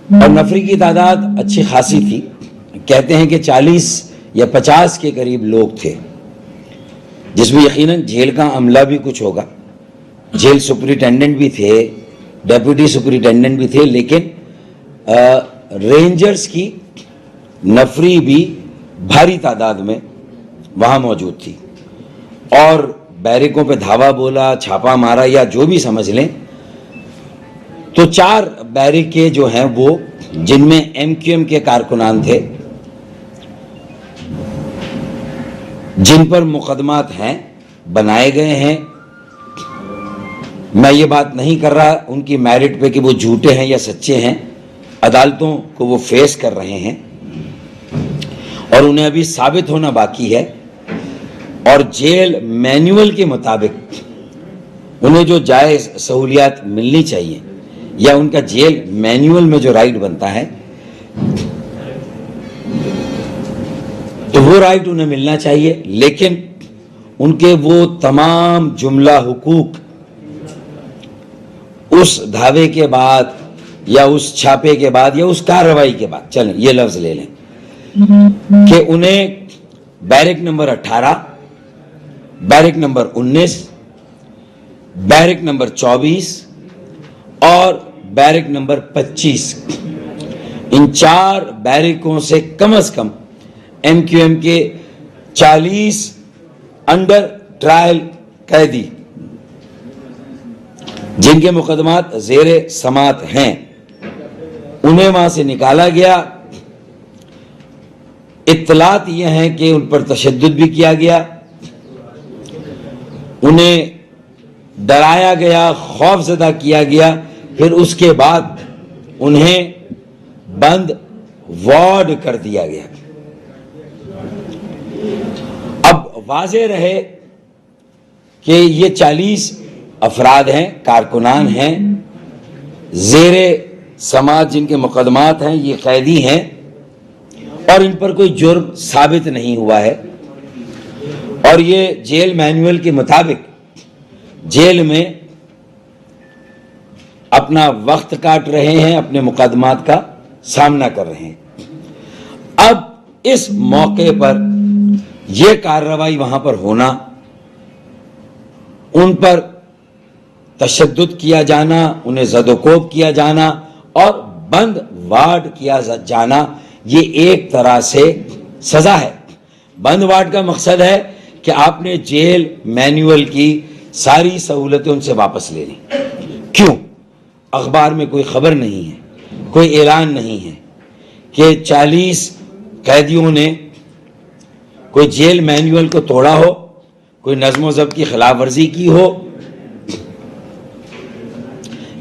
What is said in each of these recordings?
اور نفری کی تعداد اچھی خاصی تھی. کہتے ہیں کہ 40 یا 50 کے قریب لوگ تھے، جس میں یقیناً جیل کا عملہ بھی کچھ ہوگا. جیل سپرنٹینڈنٹ بھی تھے، ڈیپوٹی سپرنٹینڈنٹ بھی تھے، لیکن رینجرز کی نفری بھی بھاری تعداد میں وہاں موجود تھی. اور بیرکوں پہ دھاوا بولا، چھاپا مارا، یا جو بھی سمجھ لیں. تو 4 بیرکیں جو ہیں وہ، جن میں ایم کیو ایم کے کارکنان تھے، جن پر مقدمات ہیں، بنائے گئے ہیں. میں یہ بات نہیں کر رہا ان کی میرٹ پہ کہ وہ جھوٹے ہیں یا سچے ہیں. عدالتوں کو وہ فیس کر رہے ہیں اور انہیں ابھی ثابت ہونا باقی ہے. اور جیل مینول کے مطابق انہیں جو جائز سہولیات ملنی چاہیے، یا ان کا جیل مینول میں جو رائٹ بنتا ہے، تو وہ رائٹ انہیں ملنا چاہیے. لیکن ان کے وہ تمام جملہ حقوق اس دھاوے کے بعد، یا اس چھاپے کے بعد، یا اس کارروائی کے بعد، چلیں یہ لفظ لے لیں کہ انہیں barrack number 18، barrack number 19، barrack number 24 اور بیرک نمبر 25، ان 4 بیرکوں سے کم از کم ایم کیو ایم کے 40 انڈر ٹرائل قیدی، جن کے مقدمات زیر سماعت ہیں، انہیں وہاں سے نکالا گیا. اطلاعات یہ ہیں کہ ان پر تشدد بھی کیا گیا، انہیں ڈرایا گیا، خوف زدہ کیا گیا. پھر اس کے بعد انہیں بند وارڈ کر دیا گیا. اب واضح رہے کہ یہ 40 افراد ہیں، کارکنان ہیں، زیر سماعت جن کے مقدمات ہیں، یہ قیدی ہیں، اور ان پر کوئی جرم ثابت نہیں ہوا ہے. اور یہ جیل مینول کے مطابق جیل میں اپنا وقت کاٹ رہے ہیں، اپنے مقدمات کا سامنا کر رہے ہیں. اب اس موقع پر یہ کارروائی وہاں پر ہونا، ان پر تشدد کیا جانا، انہیں زد و کوب کیا جانا اور بند وارڈ کیا جانا، یہ ایک طرح سے سزا ہے. بند وارڈ کا مقصد ہے کہ آپ نے جیل مینول کی ساری سہولتیں ان سے واپس لے لیں. کیوں؟ اخبار میں کوئی خبر نہیں ہے، کوئی اعلان نہیں ہے کہ 40 قیدیوں نے کوئی جیل مینول کو توڑا ہو، کوئی نظم و ضبط کی خلاف ورزی کی ہو.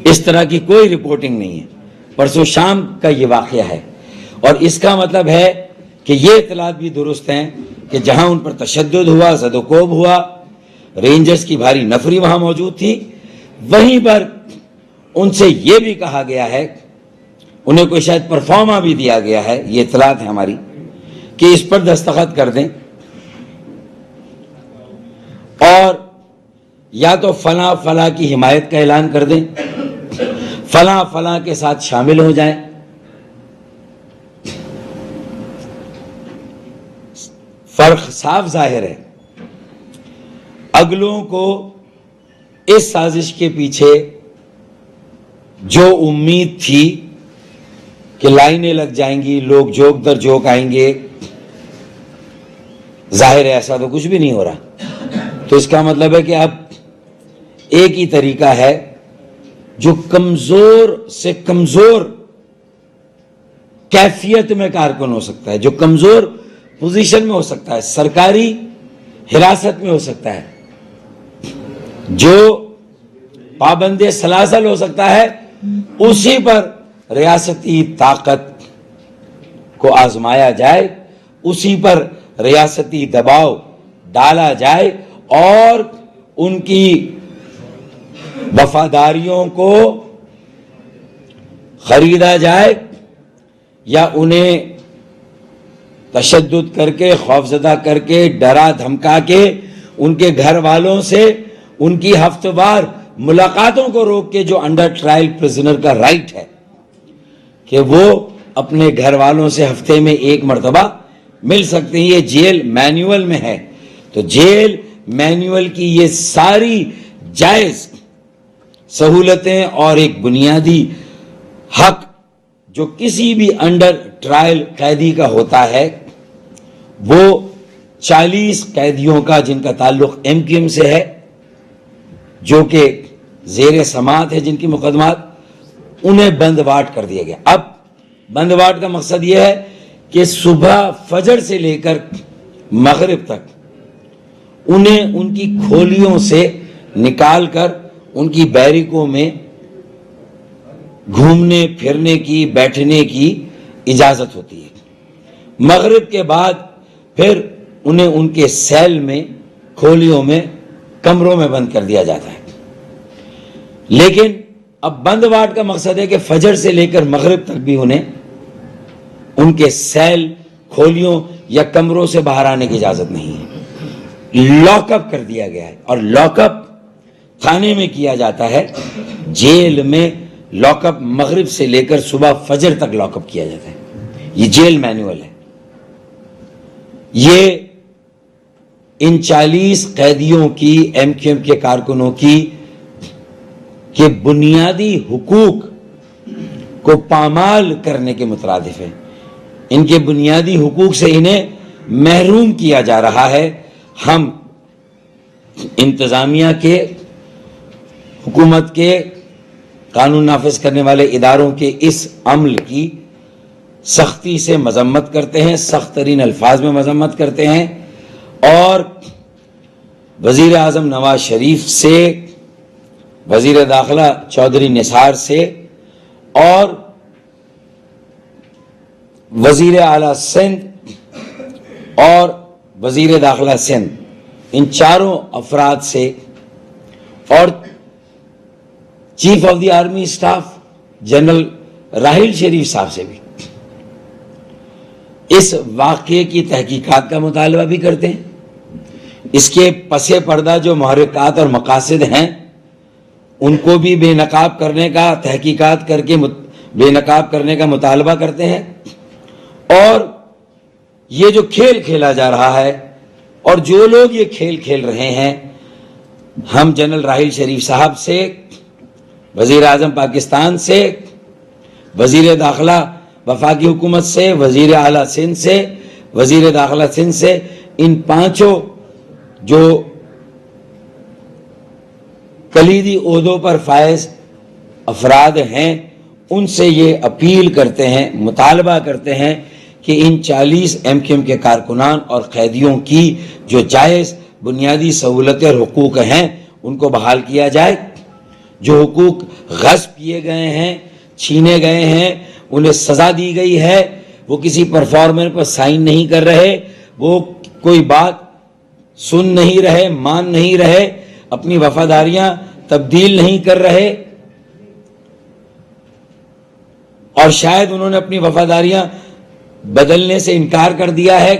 اس طرح کی کوئی رپورٹنگ نہیں ہے. پرسوں شام کا یہ واقعہ ہے، اور اس کا مطلب ہے کہ یہ اطلاعات بھی درست ہیں کہ جہاں ان پر تشدد ہوا، زد و کوب ہوا، رینجرز کی بھاری نفری وہاں موجود تھی، وہیں پر ان سے یہ بھی کہا گیا ہے، انہیں کوئی شاید پرفارما بھی دیا گیا ہے، یہ اطلاعات ہے ہماری، کہ اس پر دستخط کر دیں اور یا تو فلاں فلاں کی حمایت کا اعلان کر دیں، فلاں فلاں کے ساتھ شامل ہو جائیں. فرق صاف ظاہر ہے. اگلوں کو اس سازش کے پیچھے جو امید تھی کہ لائنیں لگ جائیں گی، لوگ جوک در جوک آئیں گے، ظاہر ہے ایسا تو کچھ بھی نہیں ہو رہا. تو اس کا مطلب ہے کہ اب ایک ہی طریقہ ہے جو کمزور سے کمزور کیفیت میں کارکن ہو سکتا ہے، جو کمزور پوزیشن میں ہو سکتا ہے، سرکاری حراست میں ہو سکتا ہے، جو پابند سلاسل ہو سکتا ہے، اسی پر ریاستی طاقت کو آزمایا جائے، اسی پر ریاستی دباؤ ڈالا جائے اور ان کی وفاداریوں کو خریدا جائے، یا انہیں تشدد کر کے، خوفزدہ کر کے، ڈرا دھمکا کے، ان کے گھر والوں سے ان کی ہفتہ وار ملاقاتوں کو روک کے جو انڈر ٹرائل پرزنر کا رائٹ ہے، کہ وہ اپنے گھر والوں سے ہفتے میں 1 مرتبہ مل سکتے ہیں. یہ جیل مینول میں ہے. تو جیل مینول کی یہ ساری جائز سہولتیں اور ایک بنیادی حق جو کسی بھی انڈر ٹرائل قیدی کا ہوتا ہے، وہ 40 قیدیوں کا جن کا تعلق ایم کیو ایم سے ہے، جو کہ زیر سماعت ہے جن کی مقدمات، انہیں بند واٹ کر دیا گیا. اب بند واٹ کا مقصد یہ ہے کہ صبح فجر سے لے کر مغرب تک انہیں ان کی کھولیوں سے نکال کر ان کی بیرکوں میں گھومنے پھرنے کی، بیٹھنے کی اجازت ہوتی ہے. مغرب کے بعد پھر انہیں ان کے سیل میں، کھولیوں میں، کمروں میں بند کر دیا جاتا ہے. لیکن اب بند واٹ کا مقصد ہے کہ فجر سے لے کر مغرب تک بھی انہیں ان کے سیل، کھولیوں یا کمروں سے باہر آنے کی اجازت نہیں ہے. لاک اپ کر دیا گیا ہے. اور لاک اپ تھانے میں کیا جاتا ہے، جیل میں لاک اپ مغرب سے لے کر صبح فجر تک لاک اپ کیا جاتا ہے. یہ جیل مینول ہے. یہ ان 40 قیدیوں کی، ایم کیو ایم کے کارکنوں کی کہ بنیادی حقوق کو پامال کرنے کے مترادف ہے. ان کے بنیادی حقوق سے انہیں محروم کیا جا رہا ہے. ہم انتظامیہ کے، حکومت کے، قانون نافذ کرنے والے اداروں کے اس عمل کی سختی سے مذمت کرتے ہیں، سخت ترین الفاظ میں مذمت کرتے ہیں، اور وزیر اعظم نواز شریف سے، وزیر داخلہ چودھری نثار سے اور وزیر اعلیٰ سندھ اور وزیر داخلہ سندھ، ان چاروں افراد سے اور chief of the army staff general Raheel Sharif صاحب سے بھی اس واقعے کی تحقیقات کا مطالبہ بھی کرتے ہیں. اس کے پس پردہ جو محرکات اور مقاصد ہیں ان کو بھی بے نقاب کرنے کا، تحقیقات کر کے بے نقاب کرنے کا مطالبہ کرتے ہیں. اور یہ جو کھیل کھیلا جا رہا ہے اور جو لوگ یہ کھیل کھیل رہے ہیں، ہم جنرل راحیل شریف صاحب سے، وزیر اعظم پاکستان سے، وزیر داخلہ وفاقی حکومت سے، وزیر اعلیٰ سندھ سے، وزیر داخلہ سندھ سے، ان پانچوں جو کلیدی عہدوں پر فائز افراد ہیں، ان سے یہ اپیل کرتے ہیں، مطالبہ کرتے ہیں کہ ان 40 ایم کیو ایم کے کارکنان اور قیدیوں کی جو جائز بنیادی سہولتیں اور حقوق ہیں ان کو بحال کیا جائے. جو حقوق غصب کیے گئے ہیں، چھینے گئے ہیں، انہیں سزا دی گئی ہے، وہ کسی پرفارمر پر سائن نہیں کر رہے، وہ کوئی بات سن نہیں رہے، مان نہیں رہے، اپنی وفاداریاں تبدیل نہیں کر رہے، اور شاید انہوں نے اپنی وفاداریاں بدلنے سے انکار کر دیا ہے،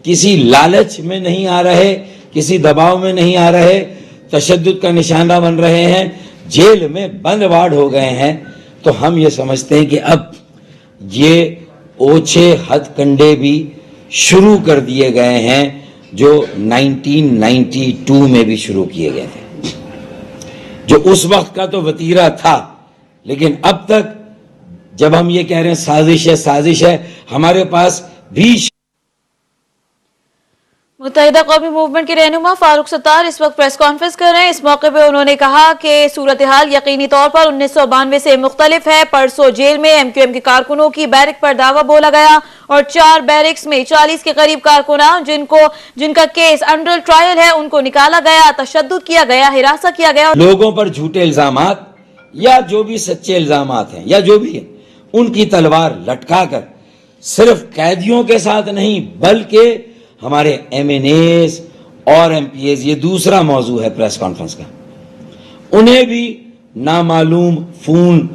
کسی لالچ میں نہیں آ رہے، کسی دباؤ میں نہیں آ رہے، تشدد کا نشانہ بن رہے ہیں، جیل میں بند وارڈ ہو گئے ہیں. تو ہم یہ سمجھتے ہیں کہ اب یہ اوچھے ہتھ کنڈے بھی شروع کر دیے گئے ہیں جو 1992 میں بھی شروع کیے گئے تھے، جو اس وقت کا تو وتیرہ تھا. لیکن اب تک جب ہم یہ کہہ رہے ہیں سازش ہے، ہمارے پاس بھی متحدہ قومی موومنٹ کے رہنما فاروق ستار اس وقت پریس کانفرنس کر رہے ہیں. اس موقع پہ انہوں نے کہا کہ صورتحال یقینی طور پر 1992 سے مختلف ہے. پرسوں جیل میں ایم کیو ایم کے کارکنوں کی بیرک پر دعویٰ بولا گیا اور 4 بیرکس میں 40 کے قریب کارکنان جن کا کیس انڈر ٹرائل ہے ان کو نکالا گیا، تشدد کیا گیا، ہراساں کیا گیا. لوگوں پر جھوٹے الزامات یا جو بھی سچے الزامات ہیں یا جو بھی ہیں ان کی تلوار لٹکا کر صرف قیدیوں کے ساتھ نہیں بلکہ ہمارے ایم این ایز اور ایم پی ایز، یہ دوسرا موضوع ہے پریس کانفرنس کا، انہیں بھی نامعلوم فون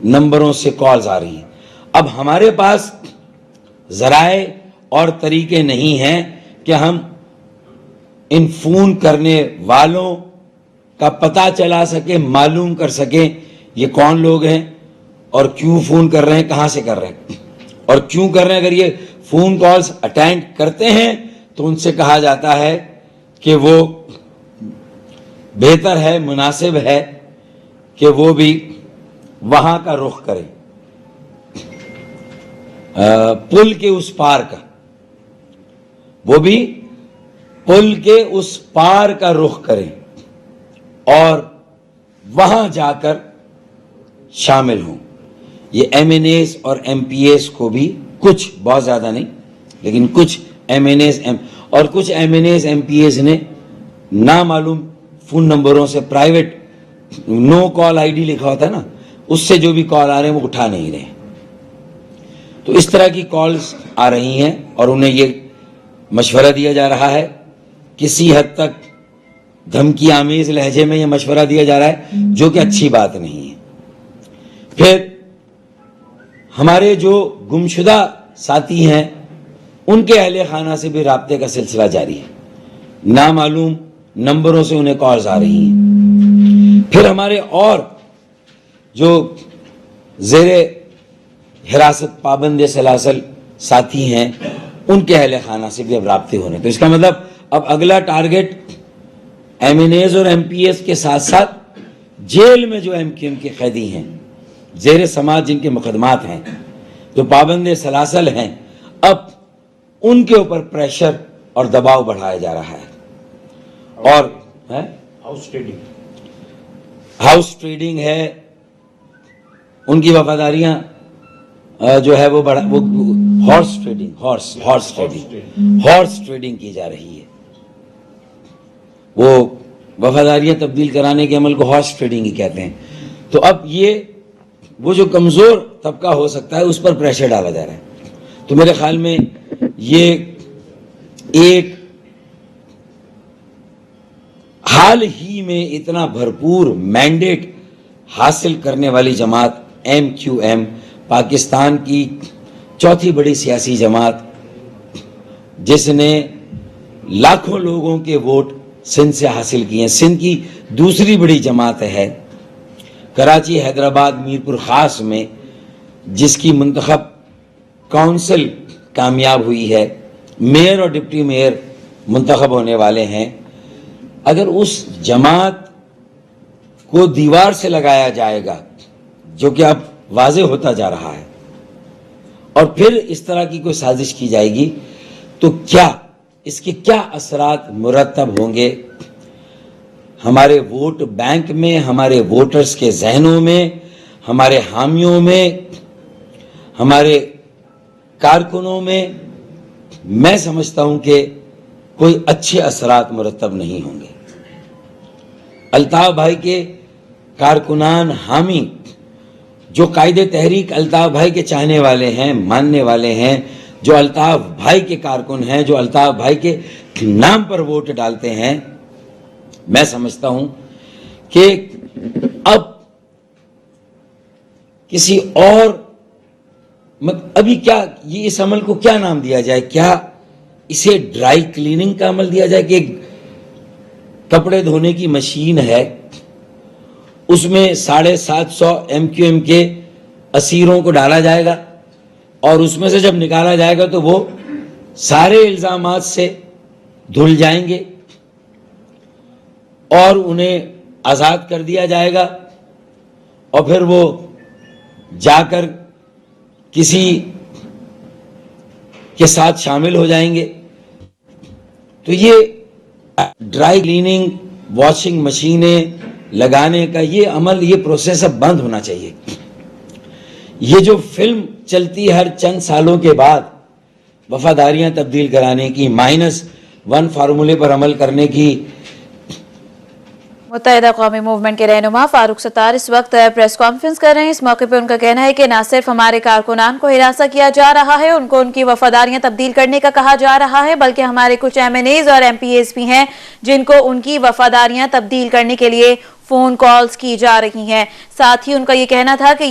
نمبروں سے کالز آ رہی ہیں. اب ہمارے پاس ذرائع اور طریقے نہیں ہیں کہ ہم ان فون کرنے والوں کا پتہ چلا سکیں، معلوم کر سکیں یہ کون لوگ ہیں اور کیوں فون کر رہے ہیں, کہاں سے کر رہے ہیں اور کیوں کر رہے ہیں. اگر یہ فون کالز اٹینڈ کرتے ہیں تو ان سے کہا جاتا ہے کہ وہ بہتر ہے, مناسب ہے کہ وہ بھی وہاں کا رخ کریں, پل کے اس پار کا, وہ بھی پل کے اس پار کا رخ کریں اور وہاں جا کر شامل ہوں. یہ ایم این ایز اور ایم پی ایز کو بھی کچھ, بہت زیادہ نہیں لیکن کچھ ایم این ایز اور کچھ M N is M P is نے نامعلوم فون نمبروں سے, private know call I D لکھا ہوتا ہے نا, اس سے جو بھی کال آ رہے ہیں وہ اٹھا نہیں رہے. تو اس طرح کی کالز آ رہی ہیں اور انہیں یہ مشورہ دیا جا رہا ہے, کسی حد تک دھمکی آمیز لہجے میں یہ مشورہ دیا جا رہا ہے جو کہ اچھی بات نہیں ہے. پھر ہمارے جو گمشدہ ساتھی ہیں ان کے اہل خانہ سے بھی رابطے کا سلسلہ جاری ہے, نامعلوم نمبروں سے انہیں کالز آ رہی ہیں. پھر ہمارے اور جو زیر حراست پابند سلاسل ساتھی ہیں ان کے اہل خانہ سے بھی اب رابطے ہونے. تو اس کا مطلب اب اگلا ٹارگٹ ایم این ایز اور ایم پی ایز کے ساتھ ساتھ جیل میں جو ایم کیو ایم کے قیدی ہیں, زیر سماعت جن کے مقدمات ہیں, جو پابند سلاسل ہیں, اب ان کے اوپر پریشر اور دباؤ بڑھایا جا رہا ہے. اور ہاؤس ٹریڈنگ ہے, ان کی وفاداریاں جو ہے وہ ہارس ٹریڈنگ کی جا رہی ہے. وہ وفاداریاں تبدیل کرانے کے عمل کو ہارس ٹریڈنگ ہی کہتے ہیں. تو اب یہ وہ جو کمزور طبقہ ہو سکتا ہے اس پر پریشر ڈالا جا رہا ہے. تو میرے خیال میں یہ ایک حال ہی میں اتنا بھرپور مینڈیٹ حاصل کرنے والی جماعت ایم کیو ایم, پاکستان کی چوتھی بڑی سیاسی جماعت, جس نے لاکھوں لوگوں کے ووٹ سندھ سے حاصل کیے ہیں, سندھ کی دوسری بڑی جماعت ہے. کراچی, حیدرآباد, میرپور خاص میں جس کی منتخب کونسل کامیاب ہوئی ہے, میئر اور ڈپٹی میئر منتخب ہونے والے ہیں. اگر اس جماعت کو دیوار سے لگایا جائے گا, جو کہ اب واضح ہوتا جا رہا ہے, اور پھر اس طرح کی کوئی سازش کی جائے گی, تو کیا اس کے کیا اثرات مرتب ہوں گے ہمارے ووٹ بینک میں, ہمارے ووٹرز کے ذہنوں میں, ہمارے حامیوں میں, ہمارے کارکنوں میں. میں سمجھتا ہوں کہ کوئی اچھے اثرات مرتب نہیں ہوں گے. الطاف بھائی کے کارکنان, حامی, جو قائد تحریک الطاف بھائی کے چاہنے والے ہیں, ماننے والے ہیں, جو الطاف بھائی کے کارکن ہیں, جو الطاف بھائی کے نام پر ووٹ ڈالتے ہیں, میں سمجھتا ہوں کہ اب کسی اور ابھی کیا یہ اس عمل کو کیا نام دیا جائے, کیا اسے ڈرائی کلیننگ کا عمل دیا جائے کہ ایک کپڑے دھونے کی مشین ہے, اس میں 750 ایم کیو ایم کے اسیروں کو ڈالا جائے گا اور اس میں سے جب نکالا جائے گا تو وہ سارے الزامات سے دھل جائیں گے اور انہیں آزاد کر دیا جائے گا, اور پھر وہ جا کر کسی کے ساتھ شامل ہو جائیں گے. تو یہ ڈرائی کلیننگ, واشنگ مشینیں لگانے کا یہ عمل, یہ پروسیس اب بند ہونا چاہیے. یہ جو فلم چلتی ہر چند سالوں کے بعد وفاداریاں تبدیل کرانے کی, -1 فارمولے پر عمل کرنے کی. متحدہ قومی موومنٹ کے رہنما فاروق ستار اس وقت پریس کانفرنس کر رہے ہیں. اس موقع پہ ان کا کہنا ہے کہ نہ صرف ہمارے کارکنان کو ہراساں کیا جا رہا ہے, ان کو ان کی وفاداریاں تبدیل کرنے کا کہا جا رہا ہے, بلکہ ہمارے کچھ ایم این ایز اور ایم پی ایز بھی ہیں جن کو ان کی وفاداریاں تبدیل کرنے کے لیے فون کالز کی جا رہی ہیں. ساتھ ہی ان کا یہ کہنا تھا کہ یہ